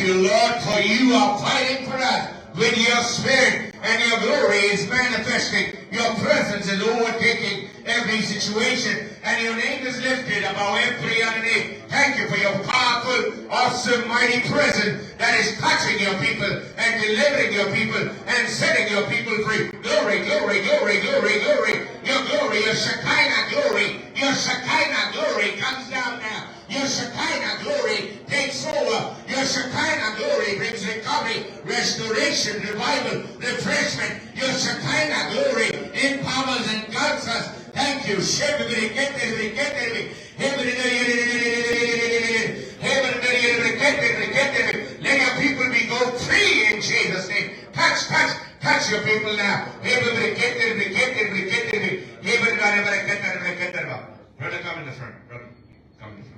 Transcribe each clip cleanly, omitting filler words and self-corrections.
you, Lord, for you are fighting for us with your spirit, and your glory is manifesting. Your presence is overtaking every situation, and your name is lifted above every other name. Thank you for your powerful, awesome, mighty presence that is touching your people and delivering your people and setting your people free. Glory, glory, glory, glory, glory. Your glory, your Shekinah glory, your Shekinah glory comes down now. Your Shekinah glory takes over. Your Shekinah glory brings recovery, restoration, revival, refreshment. Your Shekinah glory empowers and guides us. Thank you. Let your people be go free in Jesus' name. Touch your people now. Brother, come in the front. Brother, come in the front.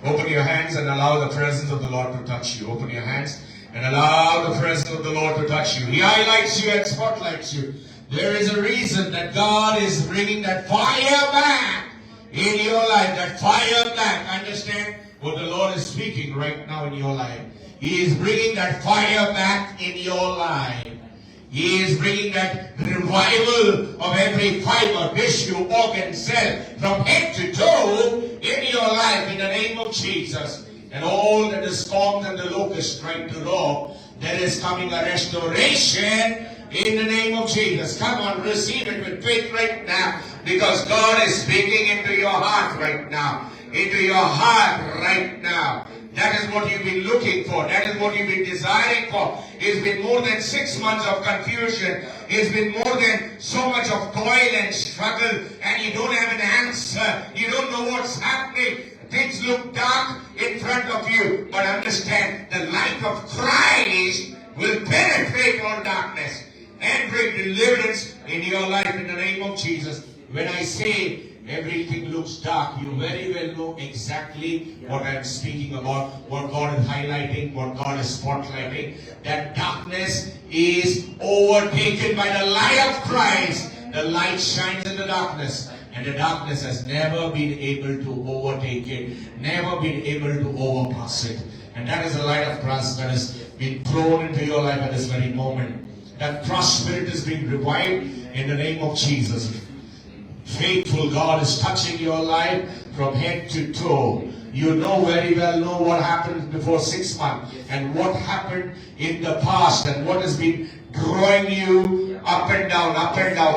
Open your hands and allow the presence of the Lord to touch you. Open your hands and allow the presence of the Lord to touch you. He highlights you and spotlights you. There is a reason that God is bringing that fire back in your life. That fire back. Understand what the Lord is speaking right now in your life. He is bringing that fire back in your life. He is bringing that revival of every fiber, tissue, organ, cell, from head to toe in your life in the name of Jesus. And all that the storms and the locusts tried to rob, there is coming a restoration in the name of Jesus. Come on, receive it with faith right now, because God is speaking into your heart right now. Into your heart right now. That is what you've been looking for. That is what you've been desiring for. It's been more than 6 months of confusion. It's been more than so much of toil and struggle, and you don't have an answer. You don't know what's happening. Things look dark in front of you. But understand, the light of Christ will penetrate all darkness and bring deliverance in your life in the name of Jesus. When I say everything looks dark, you very well know exactly what I'm speaking about, what God is highlighting, what God is spotlighting. That darkness is overtaken by the light of Christ. The light shines in the darkness, and the darkness has never been able to overtake it, never been able to overpass it. And that is the light of Christ that has been thrown into your life at this very moment. That trust spirit is being revived in the name of Jesus. Faithful God is touching your life from head to toe. You know very well what happened before 6 months and what happened in the past and what has been drawing you up and down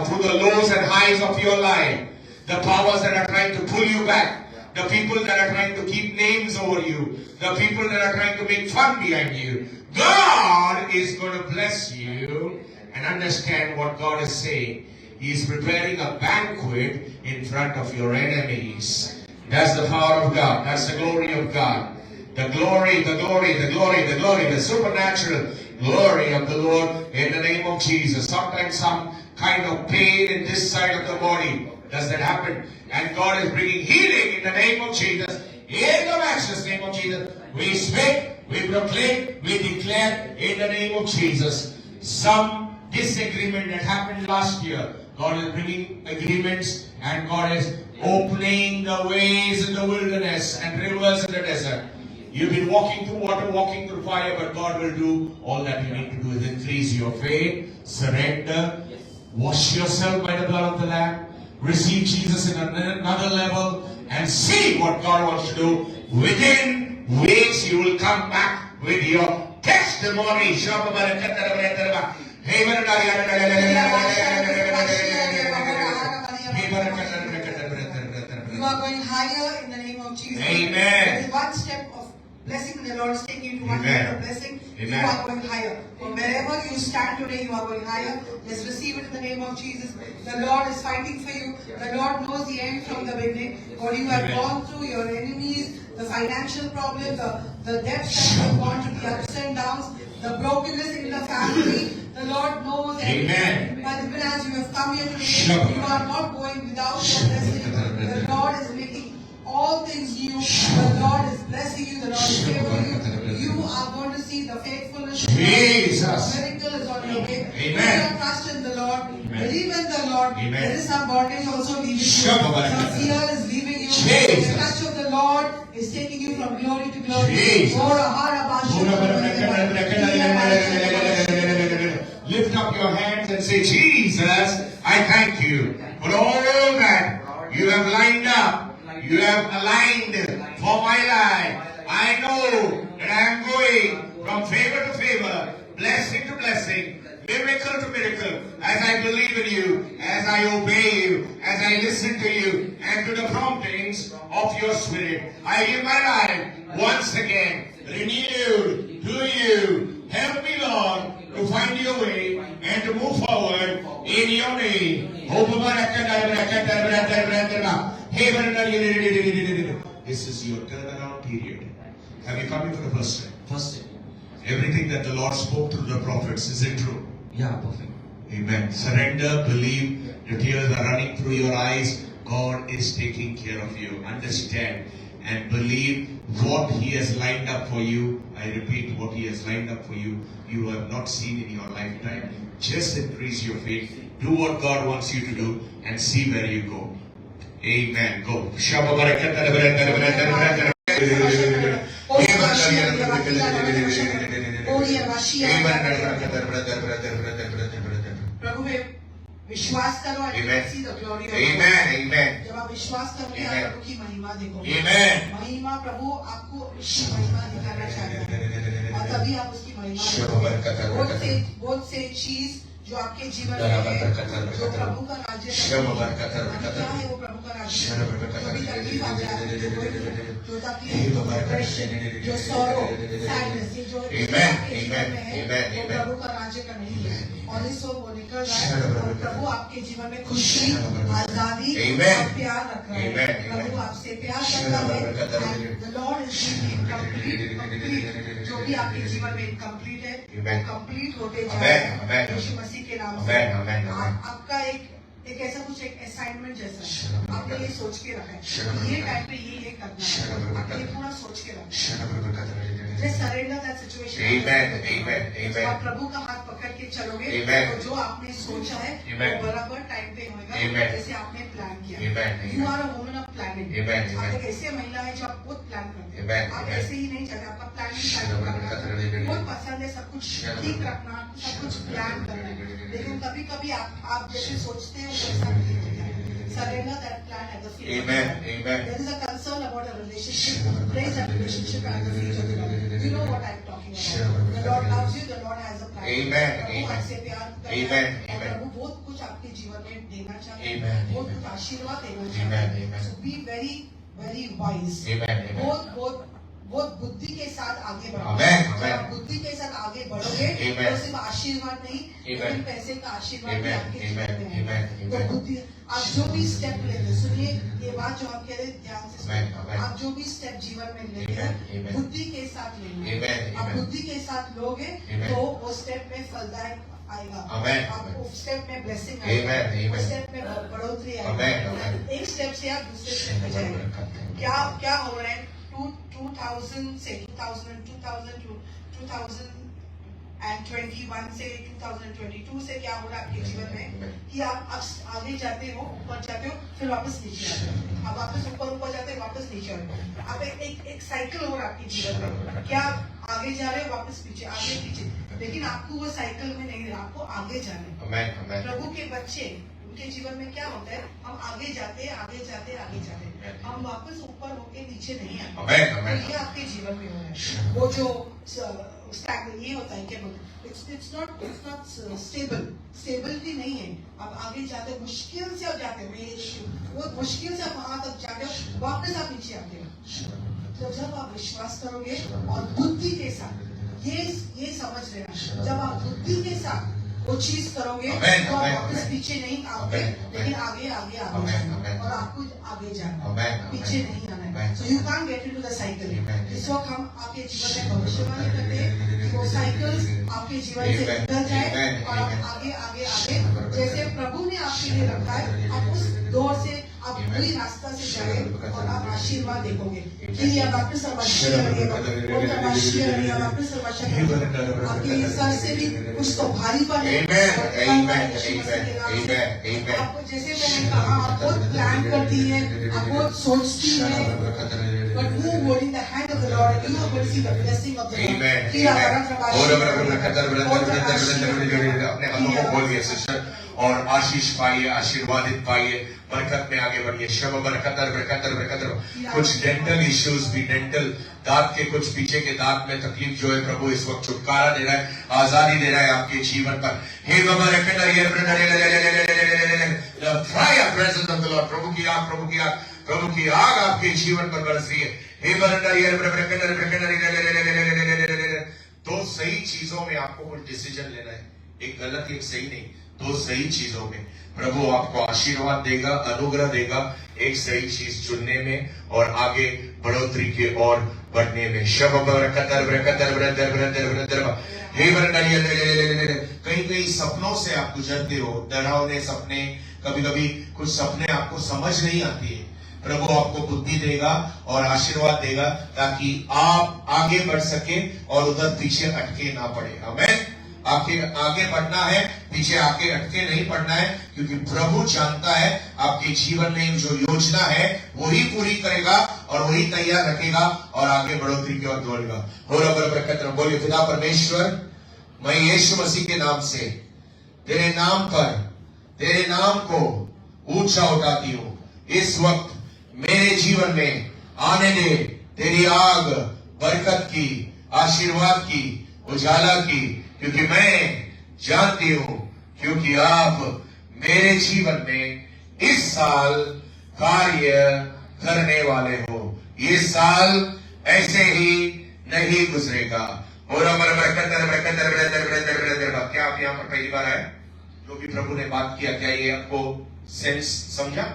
through the lows and highs of your life. The powers that are trying to pull you back. The people that are trying to keep names over you. The people that are trying to make fun behind you. God is going to bless you, and understand what God is saying. He is preparing a banquet in front of your enemies. That's the power of God. That's the glory of God. The glory, the glory, the glory, the glory, the supernatural glory of the Lord in the name of Jesus. Sometimes some kind of pain in this side of the body. Does that happen? And God is bringing healing in the name of Jesus. In the matchless name of Jesus. We speak, we proclaim, we declare in the name of Jesus. Some disagreement that happened last year, God is bringing agreements, and God is opening the ways in the wilderness and rivers in the desert. You've been walking through water, walking through fire, but God will do all that you need to do is increase your faith, surrender, wash yourself by the blood of the Lamb, receive Jesus in another level, and see what God wants to do. Within weeks, you will come back with your testimony. You are going higher in the name of Jesus. Amen. There is one step of blessing. The Lord is taking you to one step of blessing. Amen. You are going higher. From wherever you stand today, you are going higher. Just receive it in the name of Jesus. The Lord is fighting for you. The Lord knows the end from the beginning. What you have gone through, your enemies, the financial problem, the debts that you have gone to, the ups and downs, the brokenness in the family. The Lord knows everything. But even as you have come here today, you are not going without your blessing. The Lord is making all things new. The Lord is blessing you. The Lord is favoring you. You are going to see the faithfulness of God. Jesus. The miracle is on your way. Amen. Put your trust in the Lord. Put Amen. Believe in the Lord. Amen. There is some bondage also leaving you. Shabbat. Some fear is leaving you. Jesus. The touch of the Lord is taking you from glory to glory. Jesus. Lift up your hands and say, Jesus, I thank you for all that you have lined up, you have aligned for my life. I know that I am going from favor to favor, blessing to blessing, miracle to miracle, as I believe in you, as I obey you, as I listen to you, and to the promptings of your spirit. I give my life once again, renewed to you. Help me, Lord, to find your way and to move forward in your name. This is your turnaround period. Have you come in for the first time? First time. Everything that the Lord spoke through the prophets, is it true? Yeah, perfect. Amen. Surrender, believe, the tears are running through your eyes. God is taking care of you. Understand and believe what He has lined up for you. I repeat, what He has lined up for you, you have not seen in your lifetime. Just increase your faith. Do what God wants you to do and see where you go. Amen. Go. प्रभु में विश्वास करो and Amen. see the glory of Amen. God. Amen. जब आप विश्वास करोगे आप Amen. प्रभु की महिमा देखोगे. Amen. महिमा प्रभु आपको उसकी महिमा दिखाना चाहता है और तभी आप उसकी महिमा देखोगे. बहुत से चीज जो आपके जीवन में है, जो प्रभु का राज्य है, क्या है वो प्रभु का राज्य? कभी तकलीफ आ जाए, जो तकलीफ, जो sorrow, sadness, ये जो आपके जीवन में है, वो प्रभु का राज्य का नहीं है. और इस वो निकल रहा है और प्रभु आपके जीवन में खुशी, आजादी और प्यार रख रहा है. प्रभु आपसे प्यार करता है. The Lord is giving complete, जो भी आपके जीवन में इनकम्प्लीट है, कंप्लीट होते जा रहे हैं यीशु मसीह के नाम से. आपका एक ऐसा कुछ एक असाइनमेंट जैसा है. आपने ये सोच के रखा है ये टाइम पे ये करना है. आपने पूरा सोच के रखा है. Just surrender that situation. Amen. Amen. जब आप Amen. प्रभु का हाथ पकड़ के चलोगे Amen. तो जो आपने सोचा है Amen. वो बराबर टाइम पे होगा Amen. जैसे आपने प्लान किया. Amen. You are a woman of planning. Amen. आप Amen. एक ऐसी महिला है जो आप बहुत प्लान करते Amen. हैं. आप Amen. ऐसे ही नहीं चाहते. आपका प्लानिंग बहुत पसंद है. सब कुछ ठीक रखना, सब कुछ प्लान करना. लेकिन कभी कभी आप जैसे सोचते हैं वैसा नहीं होता. Surrender that plan at the feet of Amen. God. Amen. There is a concern about a relationship. Place that relationship at the feet of the Lord. You know what I'm talking about. The Lord loves you. The Lord has a plan. Amen. Prabhu Amen. आपसे प्यार करता है. Amen. और Amen. प्रभु बहुत कुछ आपके जीवन में देना चाहते हैं. Amen. बहुत कुछ आशीर्वाद देना Amen. चाहते हैं. Amen. So be very very wise. Amen. Amen. बहुत बुद्धि के साथ आगे बढ़ो. Amen. जब Amen. आप बुद्धि के साथ आगे बढ़ोगे Amen. तो सिर्फ आशीर्वाद नहीं, लेकिन पैसे का आशीर्वाद भी Amen. आपके Amen. जीवन में Amen. है. तो Amen. बुद्धि आप जो भी स्टेप लेते हैं, सुनिए ये बात जो आप कह रहे हैं ध्यान से Amen. सुनिए. Amen. आप जो भी स्टेप जीवन में लेते हैं Amen. Amen. बुद्धि के साथ लेंगे. Amen. आप Amen. बुद्धि के साथ लोगे Amen. तो वो स्टेप में फलदायक आएगा. Amen. आप उस स्टेप में ब्लेसिंग Amen. आएगा. Amen. उस स्टेप में बढ़ोतरी Amen. आएगा. Amen. एक स्टेप से आप दूसरे स्टेप में जाएंगे. क्या हो रहा है 2000 से 2021 से 2022 से क्या हो रहा है आपके जीवन में कि आप आगे जाते हो, ऊपर जाते हो, फिर वापस नीचे आते हो. आप वापस ऊपर जाते हो, वापस नीचे आते हो. आप एक साइकिल हो रहा है आपके जीवन में. क्या आप आगे जा रहे हो, वापस पीछे, आगे पीछे. लेकिन आपको वो साइकिल में नहीं रहना, आपको आगे जाना है. Amen. Amen. प्रभु के बच्चे उनके जीवन में क्या होता है, हम आगे जाते हम वापस ऊपर होके नीचे नहीं आते. Amen. Amen. तो ये आपके जीवन में हो रहा है. वो जो ये होता है क्या बोलते हैं, it's not स्टेबिलिटी नहीं है. आप आगे जाते हो, मुश्किल से आप जाते हो. मैं ये देखती हूँ वो मुश्किल से आप वहां तक जाते हो, वापस आप नीचे आते हो. तो जब आप विश्वास करोगे और बुद्धि के साथ ये समझ लेना, जब आप बुद्धि के साथ वो चीज करोगे Amen, तो आप amen, वापस amen. पीछे नहीं आओगे, Amen, लेकिन amen. आगे Amen, जाना amen. और आपको आगे जाना, Amen, पीछे amen. नहीं आना है. Amen. So you can't get into the cycle. Amen, इस वक्त हम आपके जीवन में भविष्यवाणी करते हैं कि वो साइकिल्स आपके जीवन से Amen, निकल जाए amen, और आप amen. आगे जैसे प्रभु ने आपके लिए रखा है, आप उस दौर से आप वही रास्ता से जाए और आप आशीर्वाद देखोगे। कि आप आपके आपके सर से भी कुछ तो भारीपन है। आपको जैसे मैंने कहा, आप बहुत प्लान करती है, आप बहुत सोचती है, but move holding the hand of the Lord, and you are going to see the blessing of the Lord. अपने हाथों को खोलिए सिस्टर और आशीष पाइए, आशीर्वादित पाइए, बरकत में आगे बढ़िए। शब बरकतर बरकतर बरकतर। कुछ डेंटल इश्यूज भी, डेंटल दांत के कुछ पीछे के दांत में तकलीफ जो है, प्रभु इस वक्त छुटकारा दे रहा है, आजादी दे रहा है आपके जीवन पर। हे प्रेजेंस ऑफ द लॉर्ड, प्रभु की आग, प्रभु की आग, प्रभु की आग आपके जीवन पर बरस रही है। दो सही चीजों में आपको कुछ डिसीजन लेना है, एक गलत एक सही नहीं, दो सही चीजों में प्रभु आपको आशीर्वाद देगा, अनुग्रह देगा, एक सही चीज चुनने में और आगे बढ़ोतरी के और बढ़ने में। कई कई सपनों से आप गुजरते हो, डरावने सपने, कभी कभी कुछ सपने आपको समझ नहीं आती है। प्रभु आपको बुद्धि देगा और आशीर्वाद देगा ताकि आप आगे बढ़ सके और उधर पीछे अटके ना पड़े। आमीन। आगे बढ़ना है, पीछे आके अटके नहीं पड़ना है, क्योंकि प्रभु जानता है आपके जीवन में जो योजना है वही पूरी करेगा और वही तैयार रखेगा और आगे बढ़ोतरी की ओर दौड़ेगा। बोलिए, पिता परमेश्वर, मैं यीशु मसीह के नाम से तेरे नाम पर, तेरे नाम को ऊंचा उठाती हूँ। इस वक्त मेरे जीवन में आने दे तेरी आग, बरकत की, आशीर्वाद की, उजाला की, क्योंकि मैं जानती हूं, क्योंकि आप मेरे जीवन में इस साल कार्य करने वाले हो। ये साल ऐसे ही नहीं गुजरेगा। क्या आप यहाँ पर पहली बार आए? जो भी प्रभु ने बात किया, क्या ये आपको सेंस समझा?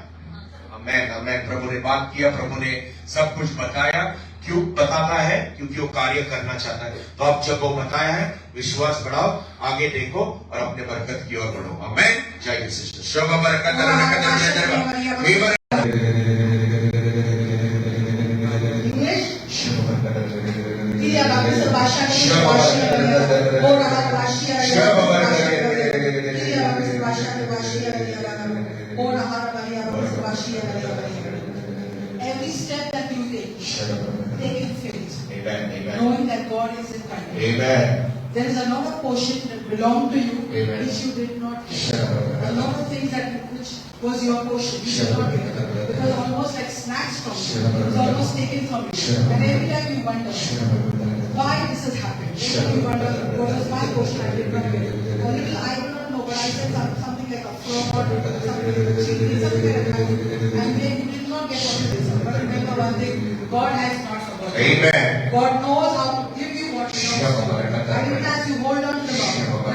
मैं प्रभु ने बात किया, प्रभु ने सब कुछ बताया। क्यों बताता है? क्योंकि वो कार्य करना चाहता है। तो अब जब वो बताया है, विश्वास बढ़ाओ, आगे देखो और अपने बरकत की ओर बढ़ो। आमीन। जय सिस्टर। शब बरकत Every step that you take in faith, knowing that God is in control. Amen. There is another portion that belonged to you, which you did not get. A lot of things which was your portion, you did not get. It was almost like snatched from you. It was almost taken from you. And every time you wonder why this has happened. Every time you wonder, what was my portion I did not get. A little, I do not know, but I said something like a fraud, something like a cheating, something like that. And then you did not get what you deserve. But remember one thing, God has not forgotten. Amen. God knows how to give you what belongs to you. And even as you hold on to the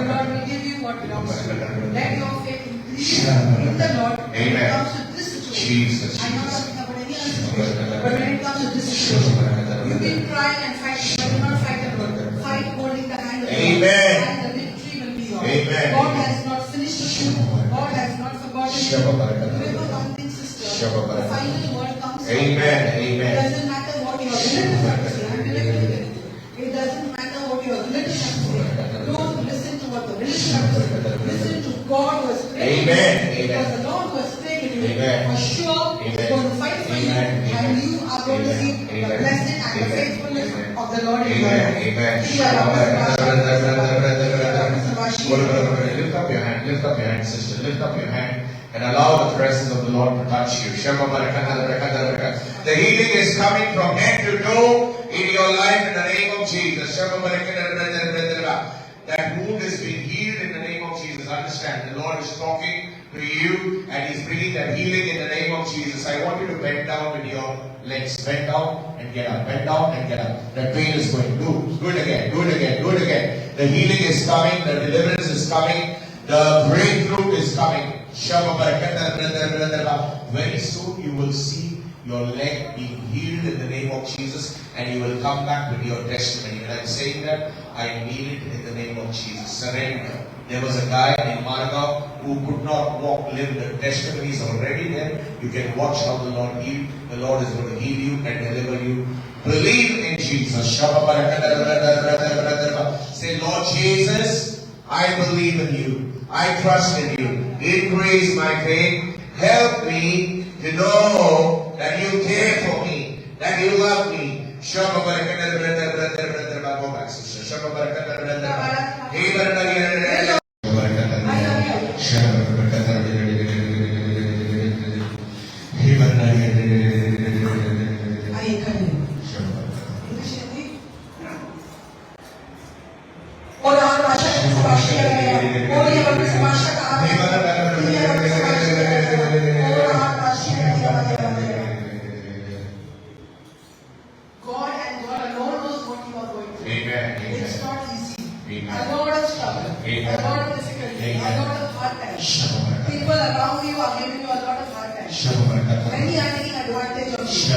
Lord will give you what belongs to you. Let your faith increase in the Lord when it comes to this situation. I'm not talking about any other situation, but when it comes to this situation, you've been trying and fighting, but do not fight alone. Fight holding the hand of the Lord, and the victory will be yours. God has not finished with you. God has not forgotten you. Remember one thing, sister. The final word comes from Amen. God. Amen. It doesn't matter what your relatives have to say. I'm delivering it. It doesn't matter what your relatives have to say. Don't listen to what the relatives have to say. Listen to God who has prayed. Amen. Because the Lord who has prayed with you, Amen. for sure, is going to fight for you, and you are going to see the blessing and the faithfulness of the Lord in your life. Lift up your hand, sister. Lift up your hand and allow the presence of the Lord to touch you. The healing is coming from head to toe in your life in the name of Jesus. That wound is being healed in the name of Jesus. Understand, the Lord is talking to you and He's bringing that healing in the name of Jesus. I want you to bend down with your legs. Bend down and get up. Bend down and get up. That pain is going. Do it again. Do it again. Do it again. The healing is coming. The deliverance is coming. The breakthrough is coming. Very soon you will see your leg being healed in the name of Jesus, and you will come back with your testimony. When I'm saying that, I mean it in the name of Jesus. Surrender. There was a guy in Margao who could not walk, live, the testimony is already there. You can watch how the Lord healed. The Lord is going to heal you and deliver you. Believe in Jesus. Say, Lord Jesus, I believe in you. I trust in you. Increase my faith. Help me to know that you care for me, that you love me. Go back, sister. God and God alone knows what you are going through. Amen. It's not easy. Amen. A lot of struggle. Amen. A lot of difficulty. Amen. A lot of hard times. People around you are giving you a lot of hard times. Many are taking advantage of you. It's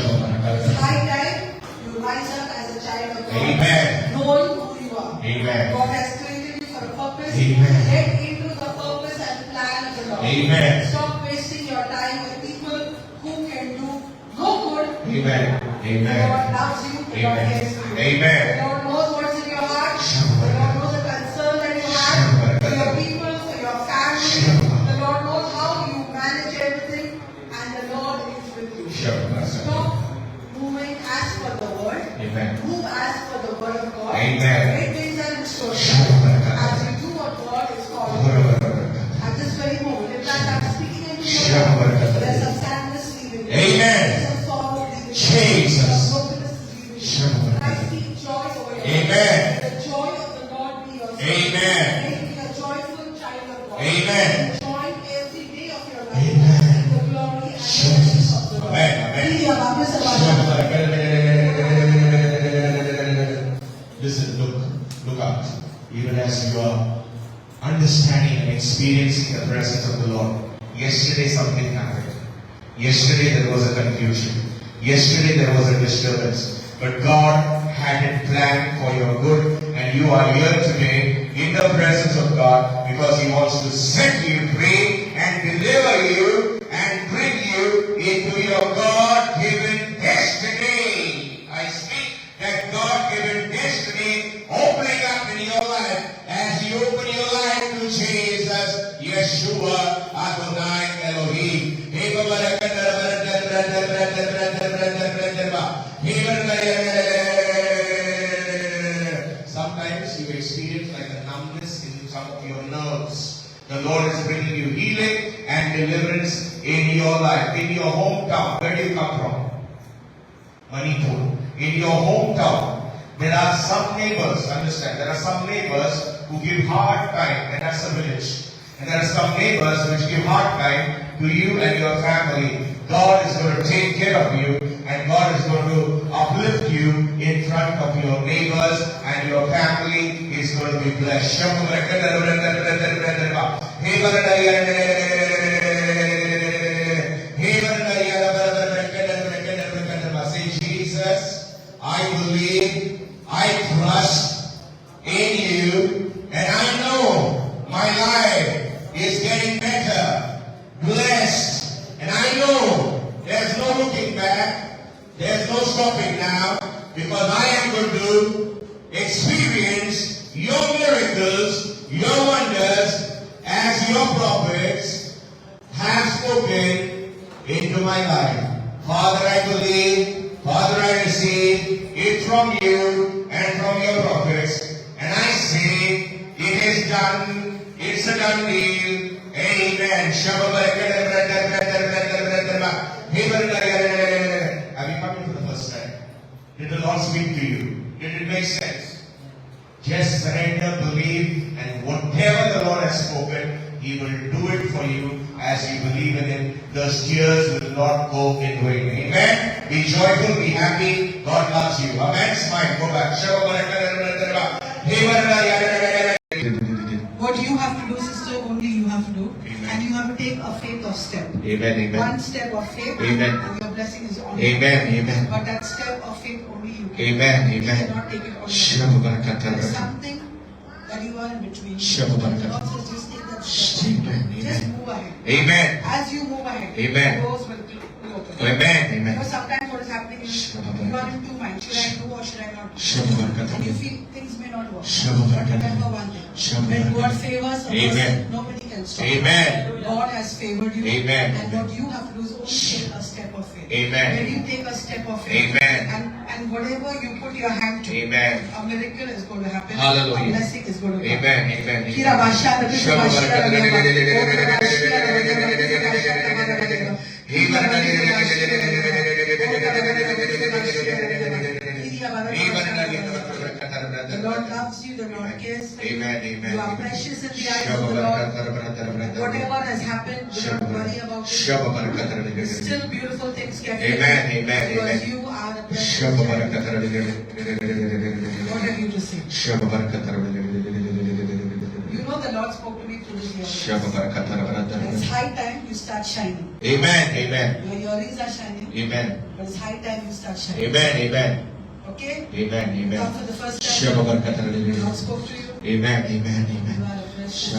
high time you rise up as a child of God. Amen. Knowing who you are. Amen. God has created you for a purpose. Amen. Get into the purpose and plan of the Lord. Amen. Stop wasting your time with people who can do no good. Amen. Amen. The Lord loves you. The Lord Amen. cares for you. Amen. The Lord knows what's in your heart. The Lord knows the concern that you have for your people, for your family. The Lord knows how you manage everything, and the Lord is with you. Stop moving as per the word. Amen. Move as per the word of God. Amen. Great things are in store. As you do what God is calling you. At this very moment, in fact, I'm speaking into your life. There's some sadness leaving you. Amen. There's some sorrow leaving you. Jesus. Some brokenness is leaving you. I speak joy over your Amen. life. The joy of the Lord be your strength. Amen. May you be a joyful child of God. Amen. Enjoy every day of your life. Amen. In the glory and majesty of the Lord. Amen. Amen. Listen, look out. Even as you are understanding and experiencing the presence of the Lord. Yesterday something happened. Yesterday there was a confusion. Yesterday there was a disturbance. But God had it planned for your good, and you are here today in the presence of God because He wants to set you free and deliver you and bring you into your God-given destiny. I speak that God-given destiny opening up in your life as you open your life to Jesus, Yeshua, Adonai, Elohim. Sometimes you experience like a numbness in some of your nerves. The Lord is bringing you healing and deliverance in your life, in your hometown. Where do you come from? Manipur. In your hometown, there are some neighbors, understand, there are some neighbors who give hard time, and that's a village. And there are some neighbors which give hard time to you and your family. God is going to take care of you, and God is going to uplift you in front of your neighbors, and your family is going to be blessed. Say, Jesus, I believe, I trust in you, and I know my life is getting better, blessed, and I know there's no looking back, there's no stopping now, because I am going to experience your miracles, your wonders, as your prophets have spoken into my life. Father, I believe, Father, I receive it from you and from your prophets, and I say, it is done, it's a done deal. Amen. Have you come in for the first time? Did the Lord speak to you? Did it make sense? Just surrender, believe, and whatever the Lord has spoken, He will do it for you as you believe in Him. Those tears will not go in vain. Amen. Be joyful, be happy. God loves you. Amen. Smile. Go back. What you have to do, sister, only you have to do. Amen. And you have to take a faith of step. Amen. Amen. One step of faith, Amen. and your blessing is on Amen. you. Amen. But that step of faith only you can. Amen. You Amen. cannot take it on your own. There is something that you are in between. Shabbat. And the Lord says, just take that step. Amen. Just Amen. As you move ahead, Amen. doors will open. Amen. You know, Amen. sometimes what is happening is you are in two minds. Should I do or should I not do? And you feel things may not work. But remember one thing. When God favors a person, nobody can stop. Amen. God has favored you. Amen. And what you have to do is only take a step of faith. Amen. When you take a step of faith, Amen. and whatever you put your hand to, Amen. a miracle is going to happen. Hallelujah. A blessing is going to come. Amen. Amen. Kira Basha, the Bishop Basha, the Lord loves you, the Lord cares for you. Amen. Amen. You are precious in the eyes of the Lord. Whatever has happened, do not worry about it. Still beautiful things can happen. Amen. Amen. Because Amen. you are a precious child. What have you to say? You know the Lord spoke to me through this earring. It's high time you start shining. Amen. Amen. Your earrings are shining, Amen. but it's high time you start shining. Amen. Amen. Okay? Amen. Amen. Come for the first time. The Lord spoke to you. Amen. Amen. You Amen. are a precious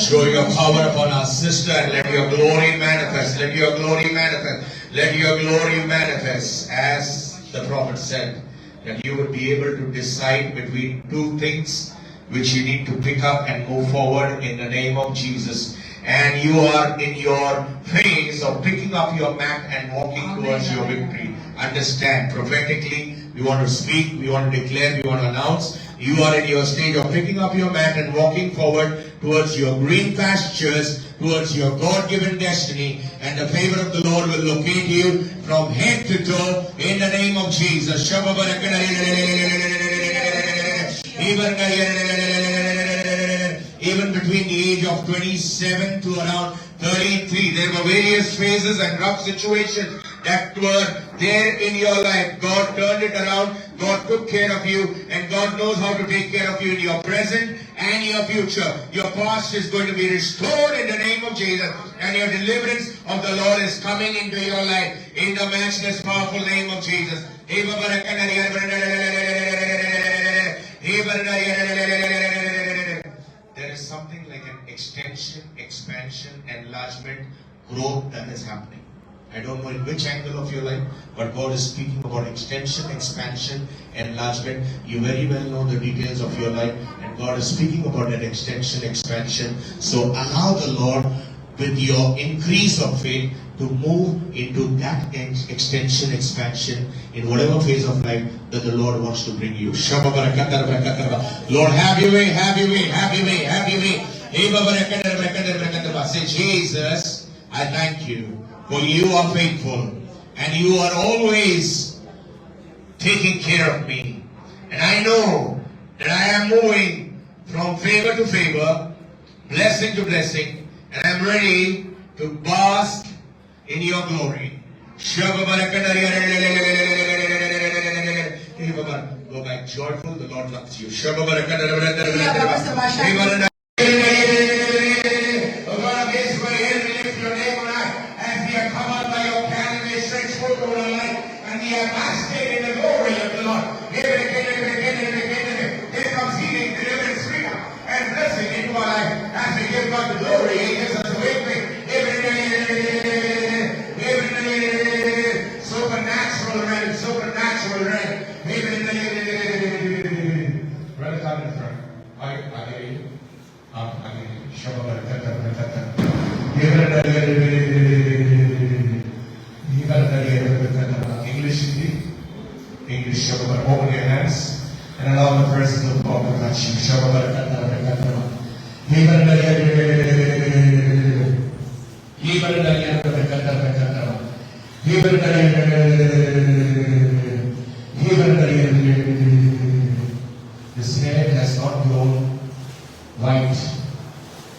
Show your power upon our sister and let your glory manifest. Let your glory manifest. Let your glory manifest. As the prophet said, that you would be able to decide between two things which you need to pick up and move forward in the name of Jesus. And you are in your phase of picking up your mat and walking towards your victory. Understand, prophetically, we want to speak, we want to declare, we want to announce. You are in your stage of picking up your mat and walking forward towards your green pastures, towards your God-given destiny, and the favor of the Lord will locate you from head to toe in the name of Jesus. Even between the age of 27 to around 33, there were various phases and rough situations that were there in your life. God turned it around, God took care of you, and God knows how to take care of you in your present and your future. Your past is going to be restored in the name of Jesus, and your deliverance of the Lord is coming into your life in the matchless powerful name of Jesus. There is something like an extension, expansion, enlargement, growth that is happening. I don't know in which angle of your life, but God is speaking about extension, expansion, enlargement. You very well know the details of your life, and God is speaking about that extension, expansion. So allow the Lord, with your increase of faith, to move into that extension, expansion in whatever phase of life that the Lord wants to bring you. Lord, have your way, have your way, have your way, have your way. Say, Jesus, I thank you, for you are faithful and you are always taking care of me. And I know that I am moving from favor to favor, blessing to blessing, and I am ready to bask in your glory. Go back joyful, the Lord loves you. And we are basking in the glory of the Lord. Here comes healing, deliverance, freedom, and blessing into our life. As we give God the glory, He gives us the victory. Supernatural rain, supernatural rain. Brother, come in front. I hear you. I hear you. English, English. Open your hands and allow the presence of God to touch you. This hair has not grown white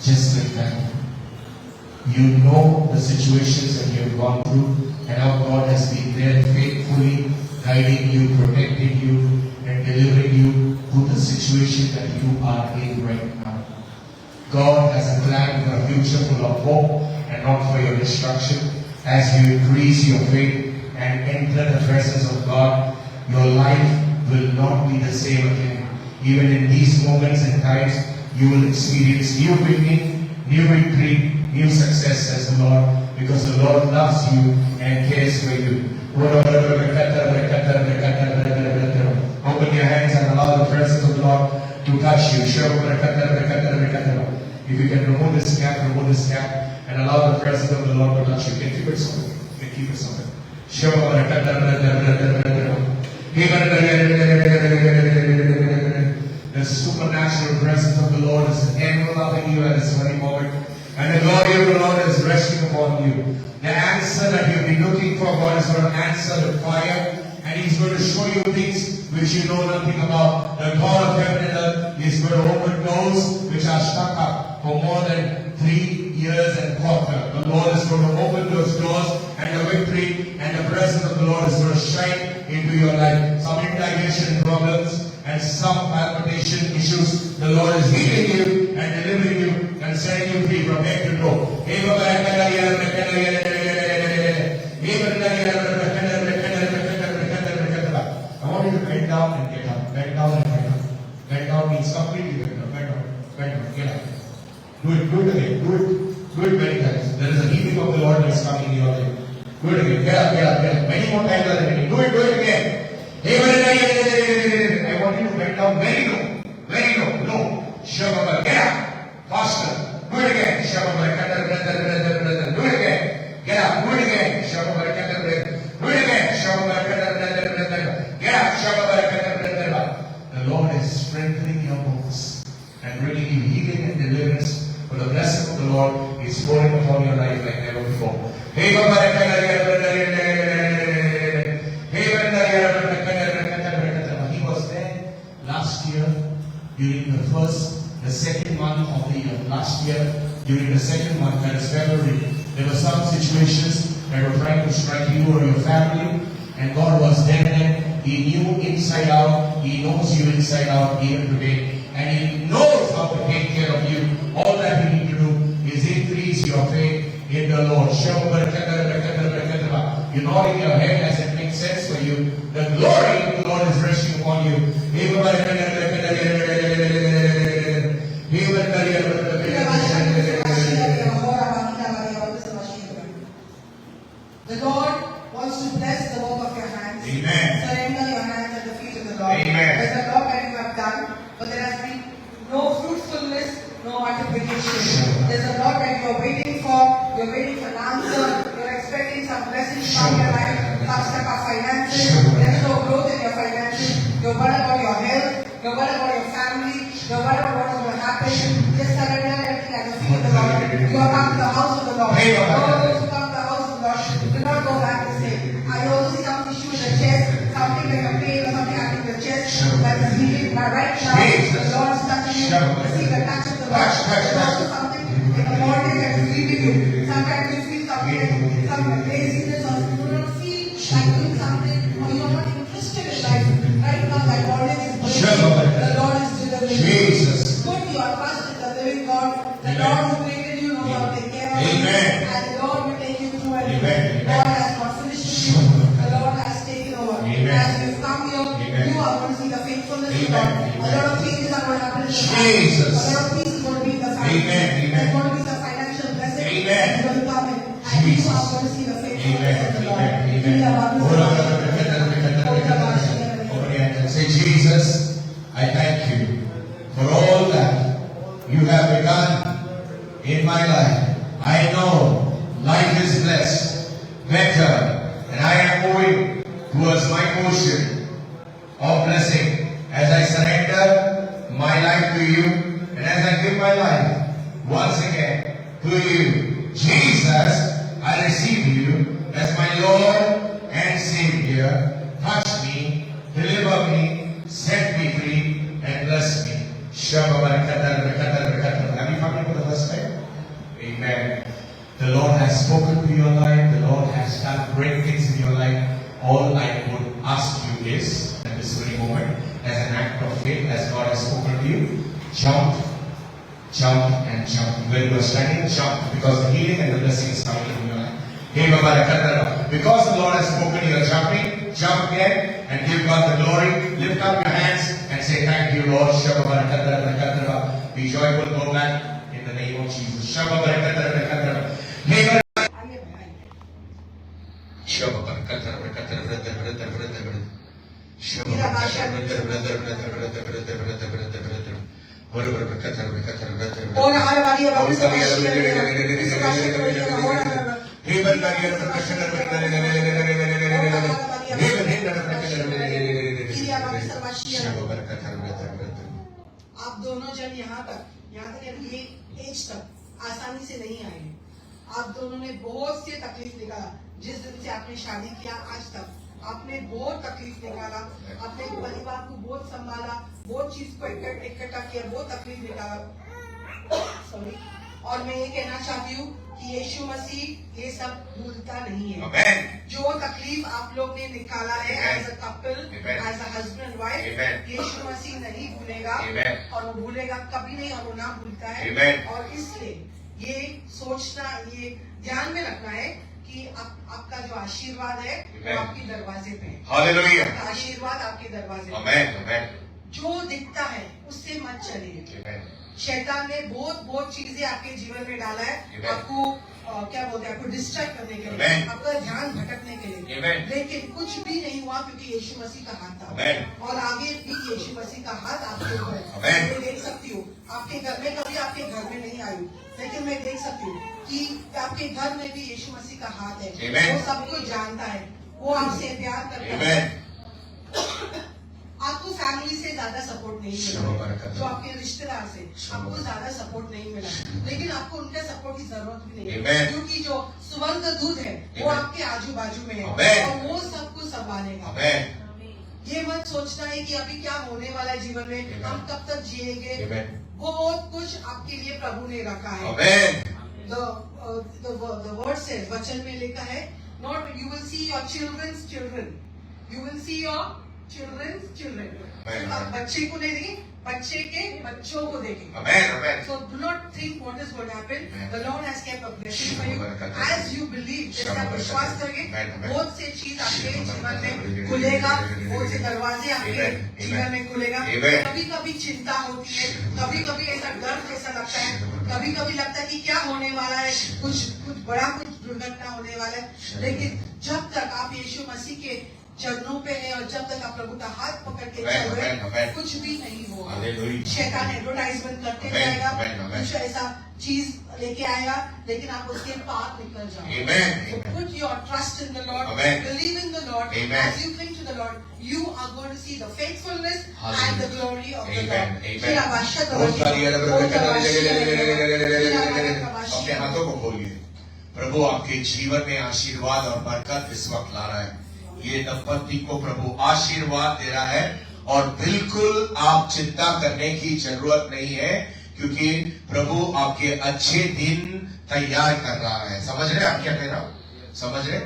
just like that. You know the situations that you have gone through and how God has been there faithfully guiding you, protecting you, and delivering you through the situation that you are in right now. God has a plan for a future full of hope and not for your destruction. As you increase your faith and enter the presence of God, your life will not be the same again. Even in these moments and times, you will experience new beginning, new victory, new success, says the Lord, because the Lord loves you and cares for you. Open your hands and allow the presence of the Lord to touch you. If you can remove this cap, and allow the presence of the Lord to touch you. You can keep it somewhere. You can keep it somewhere. The supernatural presence of the Lord is enveloping you at this very moment. And the glory of the Lord is resting upon you. The answer that you've been looking for, God is going to answer with fire. And He's going to show you things which you know nothing about. The God of heaven and earth is going to open doors which are stuck up for more than 3 years and quarter. The Lord is going to open those doors, and the victory and the presence of the Lord is going to shine into your life. Some indigestion problems and some palpitation issues, the Lord is healing you and delivering you and setting you free from head to toe. I want you to bend down and get up. Bend down and get up. Bend down means completely bend down. Bend down. Bend down. Get up. Do it again. Do it many times. There is a healing of the Lord that is coming in your life. Do it again. Get up. Many more times than anything. Do it again. I want you to bend down very low. Low. Shabba, get up. Faster. Do it again. Shabba, do it again. Get up. Do it again. Shabba, do it again. Shabba, get up. Shabba, the Lord is strengthening your bones and bringing you healing and deliverance. For the blessing of the Lord is pouring upon your life like never before. He was there last year during the second month of the year. Last year, during the second month, that is February, there were some situations that were trying to strike you or your family, and God was there. He knew inside out. He knows you inside out even today. And He knows how to take care of you. All that you need to do is increase your faith in the Lord. You're nodding your head as it makes sense for you. The glory of the Lord is resting upon you. The Lord wants to bless the work of your hands. Amen. Surrender your hands at the feet of the Lord. Amen. There's a lot that you have done, but there has been no fruitfulness, no multiplication. There's a lot that you're waiting for. You're waiting for an answer. You're expecting some blessings from your life. Some step of finances. There's no growth in your finances. You're worried about your health. You're worried about your family. You're worried about what's going to happen. Just surrender everything at the feet of the Lord. You are come to the house of the Lord. All those who come to the house of the Lord do not go back the same. I also see some issue in the chest, something like a pain or something happening in the chest. That is healing. But right now, the Lord is touching you. Receive the touch of the Lord. There's also something in the morning that is leaving you. Sometimes you feel something, some laziness, or you do not feel like doing something, or you are not interested in life. Right now, that morning is breaking. The Lord is delivering you. Put your trust in the living God. The Lord who created you knows how to take care of you. And the Lord will take you through it. God has not finished with you. The Lord has taken over. As you've come here, you are going to see the faithfulness of God. A lot of changes are going to happen in the family. A lot of peace is going to be in the family. There's going to be some financial blessing. It's going to come in. And you are going to see the faithfulness of the Lord. Open your hands and say, Jesus, I thank you for all that you have begun in my life. I know life is blessed, better, and I am moving towards my portion of blessing as I surrender my life to you and as I give my life once again to you. Jesus, I receive you as my Lord and Savior. Touch me, deliver me, set me free, and bless me. Have you come in for the first time? Amen. The Lord has spoken to your life. The Lord has done great things in your life. All I would ask you is, at this very moment, as an act of faith, as God has spoken to you, jump, and jump. When you are standing, jump, because the healing and the blessing is coming in your life. Because the Lord has spoken, you are jumping, jump again, and give God the glory. Lift up your hands and say, thank you, Lord. Be joyful, go back in the name of Jesus. Shabbat barakat. आइए भाई, Shabbat barakat. और हमारे वाली बाबू से आप दोनों जन यहाँ तक यानी ये एज तक आसानी से नहीं आए हैं। आप दोनों ने बहुत से तकलीफ निकाला। जिस दिन से आपने शादी किया आज तक आपने बहुत तकलीफ निकाला, अपने परिवार को बहुत संभाला, बहुत चीज को इकट्ठा किया, बहुत तकलीफ निकाला। सॉरी। और मैं ये कहना चाहती हूँ कि यीशु मसीह ये सब भूलता नहीं है। Amen. जो तकलीफ आप लोग ने निकाला है as a couple, as a husband wife, यीशु मसीह नहीं भूलेगा। Amen. और वो भूलेगा कभी नहीं, और वो ना भूलता है। Amen. और इसलिए ये सोचना, ये ध्यान में रखना है कि आपका जो आशीर्वाद है वो आपके दरवाजे पे है। Hallelujah. आपका आशीर्वाद आपके दरवाजे पे है। Amen. Amen. जो दिखता है उससे मत चलिए। Amen. शैतान ने बहुत चीजें आपके जीवन में डाला है, Amen. आपको क्या बोलते हैं, आपको डिस्ट्रैक्ट करने के लिए, Amen. आपका ध्यान भटकने के लिए। Amen. लेकिन कुछ भी नहीं हुआ क्योंकि यीशु मसीह का हाथ था। Amen. और आगे भी यीशु मसीह का हाथ आपके ऊपर है। Amen. मैं देख सकती हूँ आपके घर में, कभी आपके घर में नहीं आई हूँ, लेकिन मैं देख सकती हूँ कि आपके घर में भी यीशु मसीह का हाथ है। Amen. वो सब कुछ जानता है, वो आपसे प्यार करता है। Amen. आपको फैमिली से ज्यादा सपोर्ट नहीं मिला, जो आपके रिश्तेदार से आपको ज्यादा सपोर्ट नहीं मिला, लेकिन आपको उनके सपोर्ट की जरूरत भी नहीं है। Amen. क्योंकि जो सुवर्ण दूध है वो Amen. आपके आजू बाजू में है। Amen. और वो सब कुछ संभालेगा। Amen. ये मत सोचना है कि अभी क्या होने वाला है जीवन में, Amen. हम कब तक जिएंगे। Amen. बहुत कुछ आपके लिए प्रभु ने रखा है। Amen. The word says, वचन में लिखा है, not you will see your children's children, you will see your children's children। Amen. आप बच्चे को नहीं देखें, बच्चे के बच्चों को देखें। Amen. Amen. So do not think what is going to happen. Amen. The Lord has kept a blessing for you as you believe। जैसे आप विश्वास करेंगे, Amen. बहुत से चीज आपके जीवन में खुलेगा, बहुत से दरवाजे आपके Amen. जीवन में खुलेगा। Amen. कभी कभी चिंता होती है, कभी कभी ऐसा डर जैसा लगता है, कभी कभी लगता है कि क्या होने वाला है, कुछ बड़ा कुछ दुर्घटना होने वाला है। लेकिन जब तक आप यीशु मसीह के चरणों पे है और जब तक आप प्रभु का हाथ पकड़ के चल रहे हैं, कुछ भी नहीं होगा। Hallelujah. शैतान एडवर्टाइजमेंट करते Amen. जाएगा, Amen. Amen. कुछ ऐसा चीज लेके आएगा, लेकिन आप उसके पार निकल जाओगे। Amen. So put your trust in the Lord, Amen. believe in the Lord. Amen. As you cling to the Lord, you are going to see the faithfulness Hallelujah. and the glory of the Amen. Lord। Amen. फिर आवाज़ अपने हाथों को खोलिए। प्रभु आपके जीवन में आशीर्वाद और बरकत इस वक्त ला रहा है। ये दंपति को प्रभु आशीर्वाद दे रहा है और बिल्कुल आप चिंता करने की जरूरत नहीं है, क्योंकि प्रभु आपके अच्छे दिन तैयार कर रहा है। समझ रहे आप क्या कह रहा हूं? समझ रहे?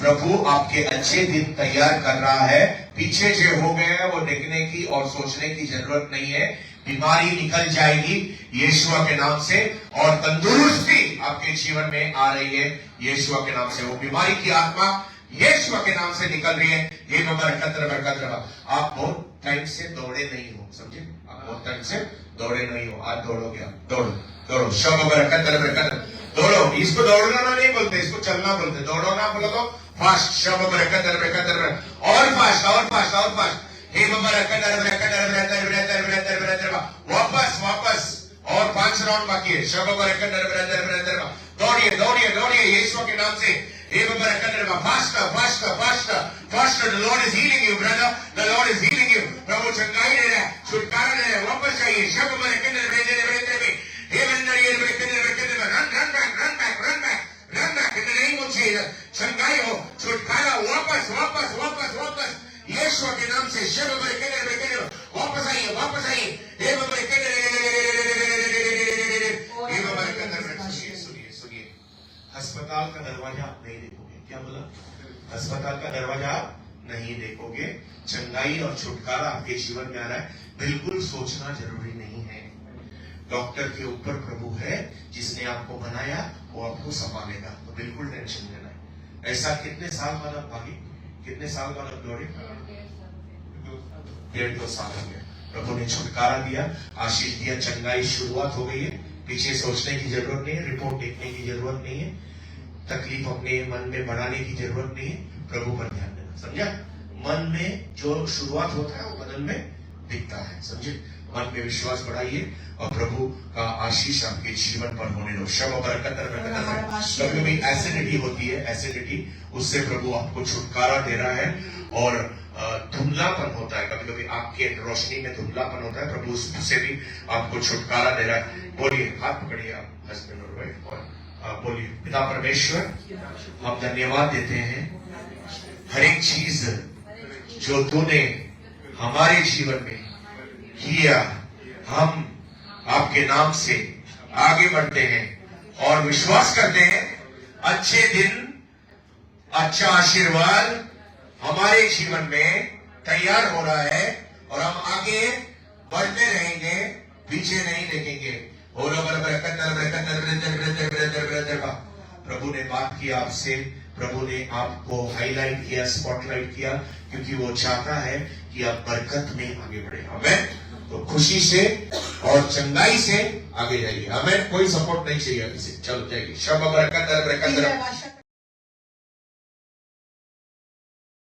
प्रभु आपके अच्छे दिन तैयार कर रहा है। पीछे जो हो गए हैं वो देखने की और सोचने की जरूरत नहीं है। बीमारी निकल जाएगी यीशुआ के नाम से, और तंदुरुस्ती आपके जीवन में आ रही है यीशुआ के नाम से। वो बीमारी की आत्मा यीशुआ के नाम से निकल रही है। ये बरकत। आप बहुत टाइम से दौड़े नहीं हो, समझे? आप बहुत टाइम से दौड़े नहीं हो, आज दौड़ोगे। आप दौड़ो शब बरकत। दौड़ो। इसको दौड़ना ना नहीं बोलते, इसको चलना बोलते। दौड़ो ना बोलो तो फास्ट। शब बरकत और फास्ट। हे बरकत। वापस और 5 राउंड बाकी है। शब बरकत। दौड़िए यीशु के नाम से। Faster. The Lord is healing you, brother. The Lord is healing you. प्रभु चंगाई दे रहा है, छुटकारा दे रहा है। वापस आइए। शब बरकत। Run back in the name of Jesus. चंगाई हो, छुटकारा, वापस यीशु के नाम से। शब बरकत। वापस आइए। सुनिए। अस्पताल का दरवाजा आप नहीं देखोगे। क्या बोला? अस्पताल का दरवाजा आप नहीं देखोगे। चंगाई और छुटकारा आपके जीवन में आ रहा है। बिल्कुल सोचना जरूरी नहीं है। डॉक्टर के ऊपर प्रभु है, जिसने आपको बनाया वो आपको संभालेगा, तो बिल्कुल टेंशन लेना है। ऐसा कितने साल बाद आप भागे, कितने साल बाद आप दौड़े? 1.5-2 साल हो गए। प्रभु ने छुटकारा दिया, आशीष दिया, चंगाई शुरुआत हो गई है। पीछे सोचने की जरूरत नहीं है, रिपोर्ट देखने की जरूरत नहीं है, तकलीफ अपने मन में बढ़ाने की जरूरत नहीं है। प्रभु पर ध्यान देना, समझा? मन में जो शुरुआत होता है वो बदन में दिखता है, समझे? मन में विश्वास बढ़ाइए और प्रभु का आशीष आपके जीवन पर होने दो। शब बरकत कभी भी एसिडिटी होती है, एसिडिटी, उससे प्रभु आपको छुटकारा दे रहा है। और धुंधलापन होता है, कभी कभी आपके रोशनी में धुंधलापन होता है, प्रभु उससे भी आपको छुटकारा दे रहा है। बोलिए, हाथ पकड़िए आप हस्बैंड और वाइफ और बोलिए, पिता परमेश्वर, हम धन्यवाद देते हैं हर एक चीज जो तूने हमारे जीवन में किया, हम आपके नाम से आगे बढ़ते हैं और विश्वास करते हैं अच्छे दिन, अच्छा आशीर्वाद हमारे जीवन में तैयार हो रहा है और हम आगे बढ़ते रहेंगे, पीछे नहीं देखेंगे। प्रभु ने बात किया आपसे, प्रभु ने आपको हाईलाइट किया, स्पॉटलाइट किया, क्योंकि वो चाहता है कि आप बरकत में आगे बढ़े। आमीन। तो खुशी से और चंगाई से आगे जाइए। आमीन। कोई सपोर्ट नहीं चाहिए किसी। चलो जाइए। शब बरकत।